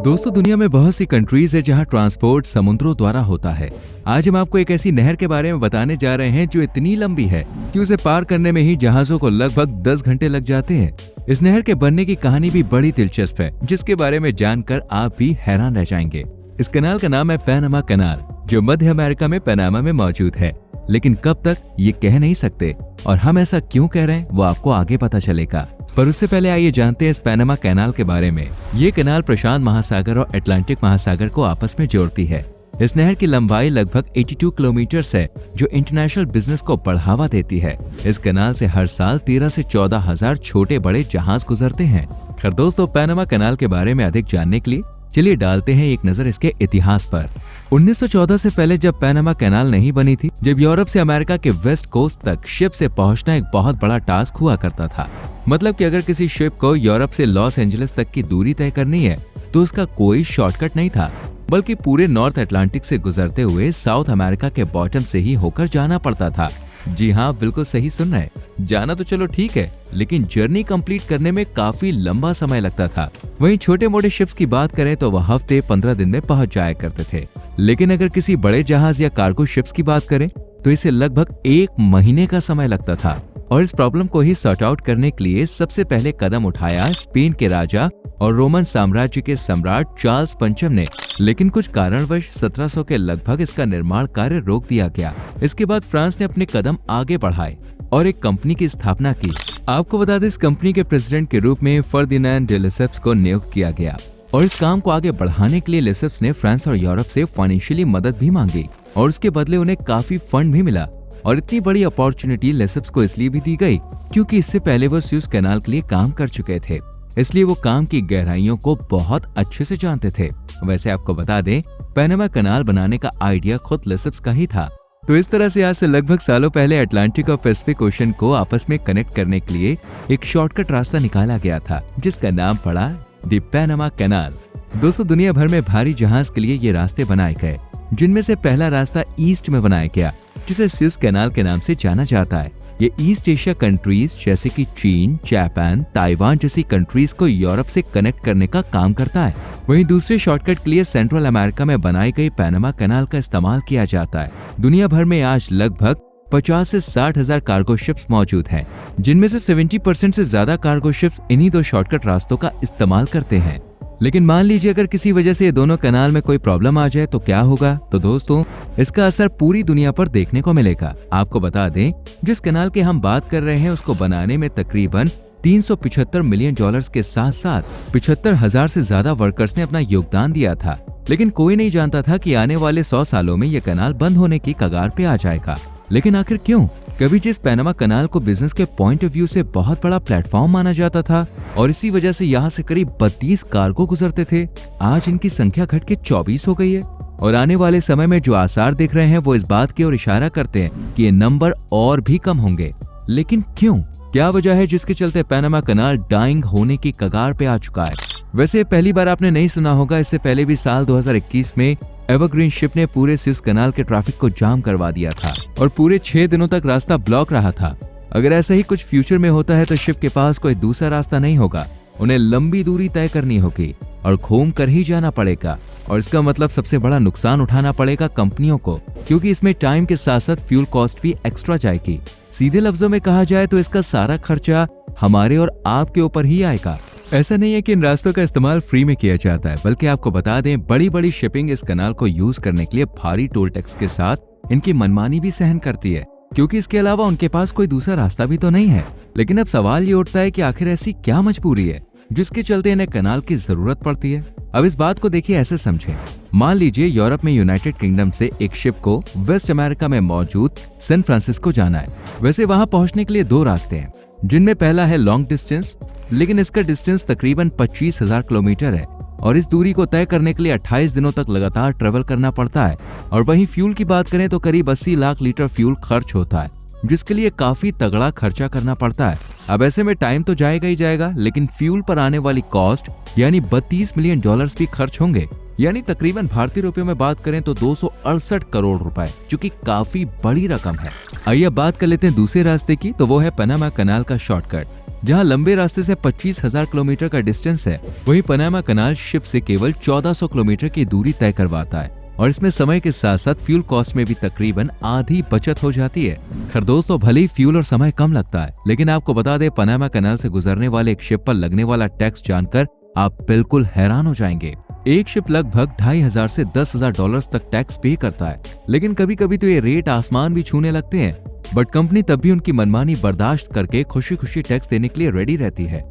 दोस्तों, दुनिया में बहुत सी कंट्रीज है जहां ट्रांसपोर्ट समुद्रों द्वारा होता है। आज हम आपको एक ऐसी नहर के बारे में बताने जा रहे हैं जो इतनी लंबी है कि उसे पार करने में ही जहाजों को लगभग 10 घंटे लग जाते हैं। इस नहर के बनने की कहानी भी बड़ी दिलचस्प है, जिसके बारे में जानकर आप भी हैरान रह जाएंगे। इस कनाल का नाम है पैनामा कनाल, जो मध्य अमेरिका में पनामा में मौजूद है। लेकिन कब तक ये कह नहीं सकते, और हम ऐसा क्यों कह रहे हैं वो आपको आगे पता चलेगा। पर उससे पहले आइए जानते हैं इस पैनामा कैनाल के बारे में। ये कैनाल प्रशांत महासागर और अटलांटिक महासागर को आपस में जोड़ती है। इस नहर की लंबाई लगभग 82 किलोमीटर है, जो इंटरनेशनल बिजनेस को बढ़ावा देती है। इस कैनाल से हर साल 13 से 14 हजार छोटे बड़े जहाज गुजरते हैं। खैर दोस्तों, पैनामा कैनाल के बारे में अधिक जानने के लिए चलिए डालते हैं एक नजर इसके इतिहास पर। 1914 से पहले जब पैनामा कैनाल नहीं बनी थी, जब यूरोप से अमेरिका के वेस्ट कोस्ट तक शिप से पहुंचना एक बहुत बड़ा टास्क हुआ करता था। मतलब कि अगर किसी शिप को यूरोप से लॉस एंजलिस तक की दूरी तय करनी है तो उसका कोई शॉर्टकट नहीं था, बल्कि पूरे नॉर्थ अटलांटिक से गुजरते हुए साउथ अमेरिका के बॉटम से ही होकर जाना पड़ता था। जी हाँ, बिल्कुल सही सुन रहे हैं। जाना तो चलो ठीक है, लेकिन जर्नी कंप्लीट करने में काफी लंबा समय लगता था। वहीं छोटे मोटे शिप्स की बात करें तो वह हफ्ते 15 दिन में पहुंच जाया करते थे। लेकिन अगर किसी बड़े जहाज या कार्गो शिप्स की बात करें तो इसे लगभग 1 महीने का समय लगता था। और इस प्रॉब्लम को ही सॉर्ट आउट करने के लिए सबसे पहले कदम उठाया स्पेन के राजा और रोमन साम्राज्य के सम्राट चार्ल्स पंचम ने। लेकिन कुछ कारणवश 1700 के लगभग इसका निर्माण कार्य रोक दिया गया। इसके बाद फ्रांस ने अपने कदम आगे बढ़ाए और एक कंपनी की स्थापना की। आपको बता दें, इस कंपनी के प्रेसिडेंट के रूप में फर्दिनांड डे लेसेप्स को नियुक्त किया गया और इस काम को आगे बढ़ाने के लिए लेसेप्स ने फ्रांस और यूरोप से फाइनेंशियली मदद भी मांगी और उसके बदले उन्हें काफी फंड भी मिला। और इतनी बड़ी अपॉर्चुनिटी लेसेप्स को इसलिए भी दी गई क्योंकि इससे पहले वो स्यूज कैनाल के लिए काम कर चुके थे, इसलिए वो काम की गहराइयों को बहुत अच्छे से जानते थे। वैसे आपको बता दें, पैनामा कनाल बनाने का आइडिया खुद लेसेप्स का ही था। तो इस तरह से आज से लगभग सालों पहले अटलांटिक और पैसिफिक ओशन को आपस में कनेक्ट करने के लिए एक शॉर्टकट रास्ता निकाला गया था, जिसका नाम पड़ा द पैनामा कैनाल। दोस्तों, दुनिया भर में भारी जहाज के लिए ये रास्ते बनाए गए, जिनमें से पहला रास्ता ईस्ट में बनाया गया, जिसे स्यूज कैनाल के नाम से जाना जाता है। ये ईस्ट एशिया कंट्रीज जैसे कि चीन, जापान, ताइवान जैसी कंट्रीज को यूरोप से कनेक्ट करने का काम करता है। वहीं दूसरे शॉर्टकट के लिए सेंट्रल अमेरिका में बनाई गई पैनामा कैनाल का इस्तेमाल किया जाता है। दुनिया भर में आज लगभग 50 से 60 हजार कार्गो शिप्स मौजूद हैं, जिनमें से 70% से ज्यादा कार्गो शिप्स इन्हीं दो शॉर्टकट रास्तों का इस्तेमाल करते हैं। लेकिन मान लीजिए अगर किसी वजह से ये दोनों कैनाल में कोई प्रॉब्लम आ जाए तो क्या होगा? तो दोस्तों, इसका असर पूरी दुनिया पर देखने को मिलेगा। आपको बता दें, जिस कैनाल की हम बात कर रहे हैं उसको बनाने में तकरीबन 375 मिलियन डॉलर्स के साथ साथ 75,000 से ज्यादा वर्कर्स ने अपना योगदान दिया था। लेकिन कोई नहीं जानता था कि आने वाले 100 सालों में यह कैनाल बंद होने की कगार पे आ जाएगा। लेकिन आखिर क्यों? कभी जिस पैनामा कनाल को बिजनेस के पॉइंट ऑफ व्यू से बहुत बड़ा प्लेटफॉर्म माना जाता था और इसी वजह से यहाँ से करीब 32 कार्गो गुजरते थे, आज इनकी संख्या घट के 24 हो गई है। और आने वाले समय में जो आसार दिख रहे हैं वो इस बात की ओर इशारा करते हैं कि ये नंबर और भी कम होंगे। लेकिन क्यों? क्या वजह है जिसके चलते पैनामा कनाल डाइंग होने की कगार पे आ चुका है? वैसे पहली बार आपने नहीं सुना होगा, इससे पहले भी साल 2021 में एवरग्रीन शिप ने पूरे स्यूज कैनाल के ट्रैफिक को जाम करवा दिया था और पूरे 6 दिनों तक रास्ता ब्लॉक रहा था। अगर ऐसा ही कुछ फ्यूचर में होता है तो शिप के पास कोई दूसरा रास्ता नहीं होगा, उन्हें लंबी दूरी तय करनी होगी और घूम कर ही जाना पड़ेगा। और इसका मतलब सबसे बड़ा नुकसान उठाना पड़ेगा कंपनियों को, क्योंकि इसमें टाइम के साथ साथ फ्यूल कॉस्ट भी एक्स्ट्रा जाएगी। सीधे लफ्जों में कहा जाए तो इसका सारा खर्चा हमारे और आपके ऊपर ही आएगा। ऐसा नहीं है कि इन रास्तों का इस्तेमाल फ्री में किया जाता है, बल्कि आपको बता दें, बड़ी बड़ी शिपिंग इस कैनाल को यूज करने के लिए भारी टोल टैक्स के साथ इनकी मनमानी भी सहन करती है, क्योंकि इसके अलावा उनके पास कोई दूसरा रास्ता भी तो नहीं है। लेकिन अब सवाल ये उठता है कि आखिर ऐसी क्या मजबूरी है जिसके चलते इन्हें कैनाल की जरूरत पड़ती है? अब इस बात को देखिए, ऐसे समझें। मान लीजिए यूरोप में यूनाइटेड किंगडम से एक शिप को वेस्ट अमेरिका में मौजूद सैन फ्रांसिस्को जाना है। वैसे वहां पहुंचने के लिए 2 रास्ते हैं, जिनमें पहला है लॉन्ग डिस्टेंस, लेकिन इसका डिस्टेंस तकरीबन 25,000 किलोमीटर है और इस दूरी को तय करने के लिए 28 दिनों तक लगातार ट्रेवल करना पड़ता है। और वहीं फ्यूल की बात करें तो करीब 80 लाख लीटर फ्यूल खर्च होता है, जिसके लिए काफी तगड़ा खर्चा करना पड़ता है। अब ऐसे में टाइम तो जाएगा ही जाएगा, लेकिन फ्यूल पर आने वाली कॉस्ट यानी 32 मिलियन डॉलर्स भी खर्च होंगे, यानी तकरीबन भारतीय रुपयों में बात करें तो 268 करोड़ रुपए, जो कि काफी बड़ी रकम है। आइए अब बात कर लेते हैं दूसरे रास्ते की, तो वो है पैनामा कनाल का शॉर्टकट। जहां लंबे रास्ते से 25,000 किलोमीटर का डिस्टेंस है, वहीं पनामा कनाल शिप से केवल 1400 किलोमीटर की दूरी तय करवाता है और इसमें समय के साथ साथ फ्यूल कॉस्ट में भी तकरीबन आधी बचत हो जाती है। खैर दोस्तों, भले ही फ्यूल और समय कम लगता है, लेकिन आपको बता दें पनामा कनाल से गुजरने वाले एक शिप पर लगने वाला टैक्स जानकर आप बिल्कुल हैरान हो जाएंगे। एक शिप लगभग $2,500 से $10,000 तक टैक्स पे करता है, लेकिन कभी कभी तो ये रेट आसमान भी छूने लगते हैं, बट कंपनी तब भी उनकी मनमानी बर्दाश्त करके खुशी खुशी टैक्स देने के लिए रेडी रहती है।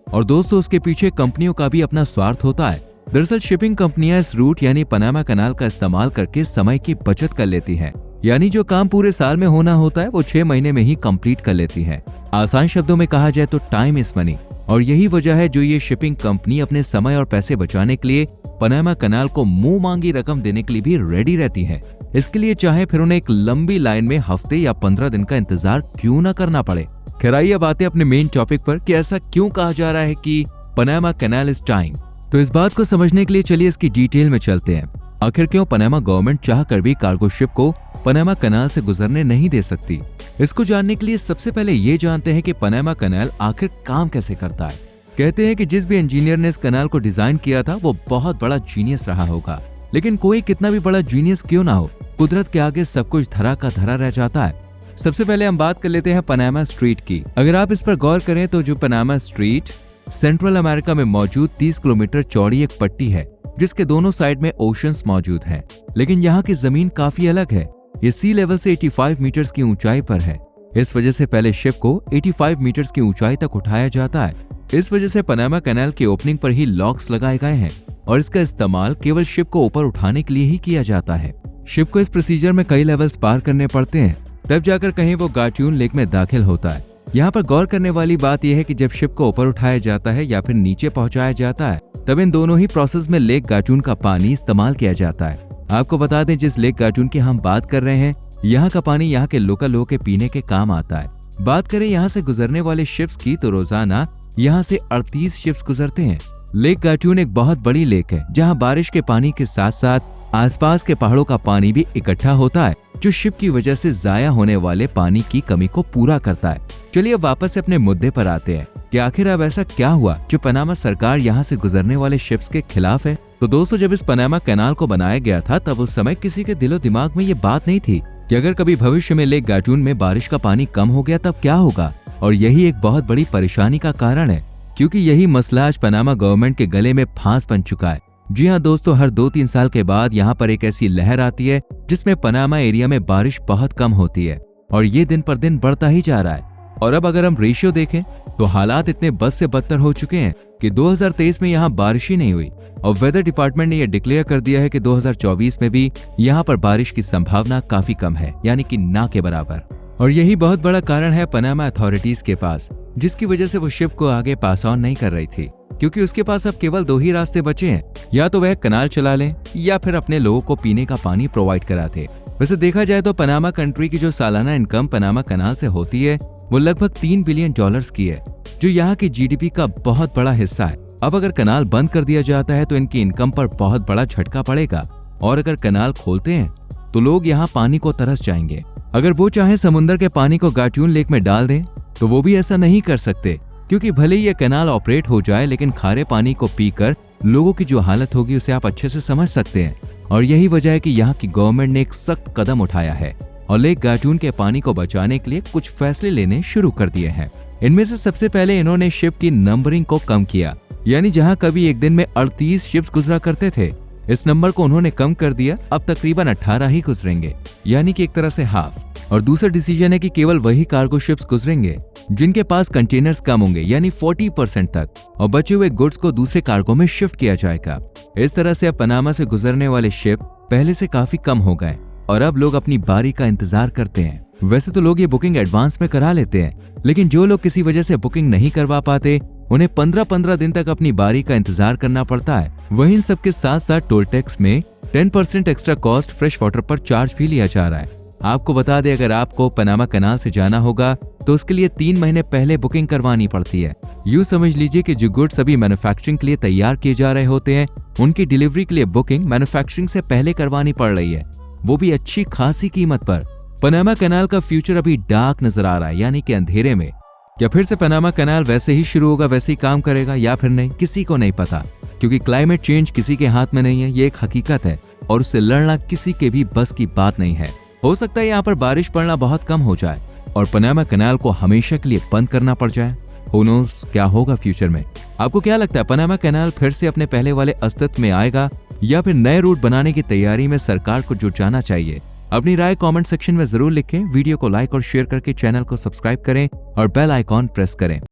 और दोस्तों, उसके पीछे कंपनियों का भी अपना स्वार्थ होता है। दरअसल शिपिंग कंपनियां इस रूट यानी पनामा कनाल का इस्तेमाल करके समय की बचत कर लेती हैं, यानी जो काम पूरे साल में होना होता है वो 6 महीने में ही कंप्लीट कर लेती हैं। आसान शब्दों में कहा जाए तो टाइम इज मनी, और यही वजह है जो ये शिपिंग कंपनी अपने समय और पैसे बचाने के लिए पनामा कनाल को मुंह मांगी रकम देने के लिए भी रेडी रहती है। इसके लिए चाहे फिर उन्हें एक लंबी लाइन में हफ्ते या 15 दिन का इंतजार क्यों न करना पड़े। खैर आइए अब आते हैं अपने मेन टॉपिक पर कि ऐसा क्यों कहा जा रहा है कि पनामा कनाल इज टाइम। तो इस बात को समझने के लिए चलिए इसकी डिटेल में चलते हैं। आखिर क्यों पनामा गवर्नमेंट चाह कर भी कार्गो शिप को पनामा कनाल से गुजरने नहीं दे सकती। इसको जानने के लिए सबसे पहले ये जानते हैं कि पनामा कनाल आखिर काम कैसे करता है। कहते हैं कि जिस भी इंजीनियर ने इस कनाल को डिजाइन किया था वो बहुत बड़ा जीनियस रहा होगा, लेकिन कोई कितना भी बड़ा जीनियस क्यों ना हो, कुदरत के आगे सब कुछ धरा का धरा रह जाता है। सबसे पहले हम बात कर लेते हैं पनामा स्ट्रीट की। अगर आप इस पर गौर करें तो जो पनामा स्ट्रीट सेंट्रल अमेरिका में मौजूद 30 किलोमीटर चौड़ी एक पट्टी है, जिसके दोनों साइड में ओशंस मौजूद हैं, लेकिन यहाँ की जमीन काफी अलग है। ये सी लेवल से 85 मीटर्स की ऊंचाई पर है। इस वजह से पहले शिप को 85 मीटर्स की ऊंचाई तक उठाया जाता है। इस वजह से पनामा कनाल के ओपनिंग पर ही लॉक्स लगाए गए हैं और इसका इस्तेमाल केवल शिप को ऊपर उठाने के लिए ही किया जाता है। शिप को इस प्रोसीजर में कई लेवल्स पार करने पड़ते हैं, तब जाकर कहीं वो गाट्यून लेक में दाखिल होता है। यहाँ पर गौर करने वाली बात यह है कि जब शिप को ऊपर उठाया जाता है या फिर नीचे पहुंचाया जाता है, तब इन दोनों ही प्रोसेस में लेक गाट्यून का पानी इस्तेमाल किया जाता है। आपको बता दें, जिस लेक गाट्यून की हम बात कर रहे हैं, यहाँ का पानी यहाँ के लोकल लोगों के पीने के काम आता है। बात करें यहाँ से गुजरने वाले शिप्स की, तो रोजाना यहाँ से 38 शिप्स गुजरते हैं। लेक गाट्यून एक बहुत बड़ी लेक है, जहाँ बारिश के पानी के साथ साथ आसपास के पहाड़ों का पानी भी इकट्ठा होता है, जो शिप की वजह से जाया होने वाले पानी की कमी को पूरा करता है। चलिए अब वापस से अपने मुद्दे पर आते हैं कि आखिर अब ऐसा क्या हुआ जो पनामा सरकार यहाँ से गुजरने वाले शिप्स के खिलाफ है। तो दोस्तों, जब इस पनामा कैनाल को बनाया गया था, तब उस समय किसी के दिलो दिमाग में ये बात नहीं थी कि अगर कभी भविष्य में लेक गाट्यून में बारिश का पानी कम हो गया तब क्या होगा। और यही एक बहुत बड़ी परेशानी का कारण है, क्योंकि यही मसला आज पनामा गवर्नमेंट के गले में फांस बन चुका है। जी हाँ दोस्तों, हर 2-3 साल के बाद यहाँ पर एक ऐसी लहर आती है जिसमें पनामा एरिया में बारिश बहुत कम होती है और ये दिन पर दिन बढ़ता ही जा रहा है। और अब अगर हम रेशियो देखें तो हालात इतने बद से बदतर हो चुके हैं कि 2023 में यहाँ बारिश ही नहीं हुई और वेदर डिपार्टमेंट ने यह डिक्लेयर कर दिया है कि 2024 में भी यहाँ पर बारिश की संभावना काफी कम है, यानी कि ना के बराबर। और यही बहुत बड़ा कारण है पनामा अथॉरिटीज के पास, जिसकी वजह से वो शिप को आगे पास ऑन नहीं कर रही थी, क्योंकि उसके पास अब केवल 2 ही रास्ते बचे हैं, या तो वह कनाल चला ले या फिर अपने लोगों को पीने का पानी प्रोवाइड कराते। वैसे देखा जाए तो पनामा कंट्री की जो सालाना इनकम पनामा कनाल से होती है वो लगभग $3 बिलियन की है, जो यहाँ की जीडीपी का बहुत बड़ा हिस्सा है। अब अगर कनाल बंद कर दिया जाता है तो इनकी इनकम पर बहुत बड़ा झटका पड़ेगा, और अगर कनाल खोलते हैं तो लोग यहाँ पानी को तरस जाएंगे। अगर वो चाहे समुद्र के पानी को गाट्यून लेक में डाल दें तो वो भी ऐसा नहीं कर सकते, क्योंकि भले ही ये कैनाल ऑपरेट हो जाए, लेकिन खारे पानी को पीकर लोगों की जो हालत होगी उसे आप अच्छे से समझ सकते हैं। और यही वजह है कि यहाँ की गवर्नमेंट ने एक सख्त कदम उठाया है और लेक गाट्यून के पानी को बचाने के लिए कुछ फैसले लेने शुरू कर दिए हैं। इनमें से सबसे पहले इन्होंने शिप की नंबरिंग को कम किया, यानी जहाँ कभी एक दिन में 38 शिप्स गुजरा करते थे, इस नंबर को उन्होंने कम कर दिया। अब तकरीबन 18 ही गुजरेंगे, यानी कि एक तरह से हाफ। और दूसरा डिसीजन है कि केवल वही कार्गो शिप्स गुजरेंगे जिनके पास कंटेनर्स कम होंगे, यानी 40% तक, और बचे हुए गुड्स को दूसरे कार्गो में शिफ्ट किया जाएगा। इस तरह से अब पनामा से गुजरने वाले शिप पहले से काफी कम हो गए और अब लोग अपनी बारी का इंतजार करते हैं। वैसे तो लोग ये बुकिंग एडवांस में करा लेते हैं, लेकिन जो लोग किसी वजह से बुकिंग नहीं करवा पाते उन्हें 15-15 दिन तक अपनी बारी का इंतजार करना पड़ता है। वहीं सबके साथ साथ टोल टैक्स में 10% एक्स्ट्रा कॉस्ट फ्रेश वाटर पर चार्ज भी लिया जा रहा है। आपको बता दें, अगर आपको पनामा कनाल से जाना होगा तो उसके लिए 3 महीने पहले बुकिंग करवानी पड़ती है। यूं समझ लीजिए कि जो गुड्स अभी मैन्युफैक्चरिंग के लिए तैयार किए जा रहे होते हैं, उनकी डिलीवरी के लिए बुकिंग मैन्युफैक्चरिंग से पहले करवानी पड़ रही है, वो भी अच्छी खासी कीमत पर। पनामा कनाल का फ्यूचर अभी डार्क नजर आ रहा है, यानी कि अंधेरे में। क्या फिर से पनामा कैनाल वैसे ही शुरू होगा, वैसे ही काम करेगा या फिर नहीं, किसी को नहीं पता, क्योंकि क्लाइमेट चेंज किसी के हाथ में नहीं है, ये एक हकीकत है और उससे लड़ना किसी के भी बस की बात नहीं है। हो सकता है यहाँ पर बारिश पड़ना बहुत कम हो जाए और पनामा कैनाल को हमेशा के लिए बंद करना पड़ जाए। Who knows, क्या होगा फ्यूचर में। आपको क्या लगता है, पनामा कैनाल फिर से अपने पहले वाले अस्तित्व में आएगा या फिर नए रूट बनाने की तैयारी में सरकार को जुट जाना चाहिए? अपनी राय कमेंट सेक्शन में जरूर लिखें। वीडियो को लाइक और शेयर करके चैनल को सब्सक्राइब करें और बेल आइकॉन प्रेस करें।